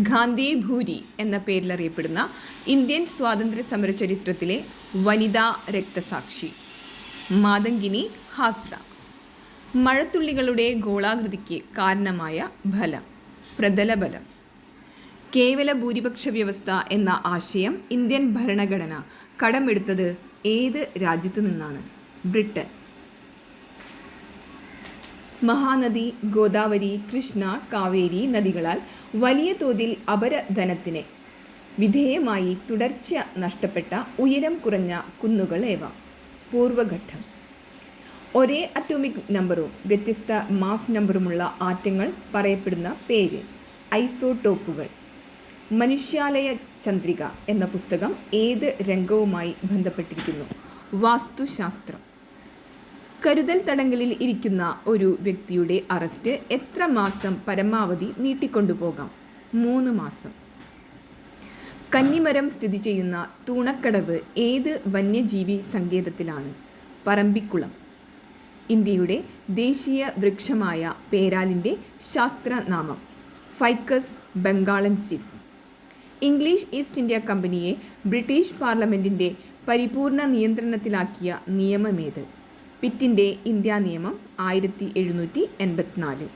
ഗാന്ധി ഭൂരി എന്ന പേരിലറിയപ്പെടുന്ന ഇന്ത്യൻ സ്വാതന്ത്ര്യ സമര ചരിത്രത്തിലെ വനിതാ രക്തസാക്ഷി മാതംഗിനി ഹാസ്ര. മഴത്തുള്ളികളുടെ ഗോളാകൃതിക്ക് കാരണമായ ഫലം പ്രതലബലം. കേവല ഭൂരിപക്ഷ വ്യവസ്ഥ എന്ന ആശയം ഇന്ത്യൻ ഭരണഘടന കടമെടുത്തത് ഏത് രാജ്യത്തു നിന്നാണ്? ബ്രിട്ടൻ. മഹാനദി, ഗോദാവരി, കൃഷ്ണ, കാവേരി നദികളാൽ വലിയ തോതിൽ അപരദനത്തിന് വിധേയമായി തുടർച്ച നഷ്ടപ്പെട്ട ഉയരം കുറഞ്ഞ കുന്നുകൾ ഏവ? പൂർവഘട്ടം. ഒരേ അറ്റോമിക് നമ്പറും വ്യത്യസ്ത മാസ് നമ്പറുമുള്ള ആറ്റങ്ങൾ പറയപ്പെടുന്ന പേര്? ഐസോടോപ്പുകൾ. മനുഷ്യാലയ ചന്ദ്രിക എന്ന പുസ്തകം ഏത് രംഗവുമായി ബന്ധപ്പെട്ടിരിക്കുന്നു? വാസ്തുശാസ്ത്രം. കരുതൽ തടങ്കലിൽ ഇരിക്കുന്ന ഒരു വ്യക്തിയുടെ അറസ്റ്റ് എത്ര മാസം പരമാവധി നീട്ടിക്കൊണ്ടുപോകാം? 3 മാസം. കന്നിമരം സ്ഥിതി ചെയ്യുന്ന തൂണക്കടവ് ഏത് വന്യജീവി സങ്കേതത്തിലാണ്? പറമ്പിക്കുളം. ഇന്ത്യയുടെ ദേശീയ വൃക്ഷമായ പേരാലിൻ്റെ ശാസ്ത്രനാമം? Ficus benghalensis. English East India കമ്പനിയെ ബ്രിട്ടീഷ് പാർലമെൻറ്റിൻ്റെ പരിപൂർണ നിയന്ത്രണത്തിലാക്കിയ നിയമമേത്? പിറ്റിൻ്റെ ഇന്ത്യാ നിയമം 1784.